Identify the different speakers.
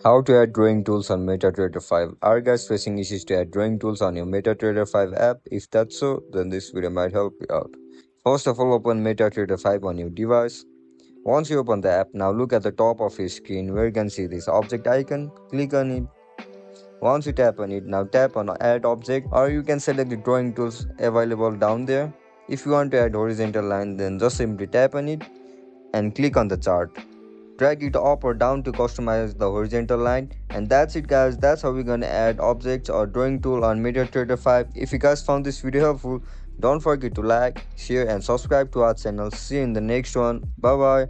Speaker 1: How to add drawing tools on MetaTrader 5. Are you guys facing issues to add drawing tools on your MetaTrader 5 app? If that's so, then this video might help you out. First of all, open MetaTrader 5 on your device. Once you open the app, now look at the top of your screen where you can see this object icon. Click on it. Once you tap on it, now tap on add object, or you can select the drawing tools available down there. If you want to add horizontal line, then just simply tap on it and click on the chart. Drag it up or down to customize the horizontal line, and that's it guys. That's how we're gonna add objects or drawing tool on MetaTrader 5. If you guys found this video helpful, don't forget to like, share and subscribe to our channel. See you in the next one. Bye bye.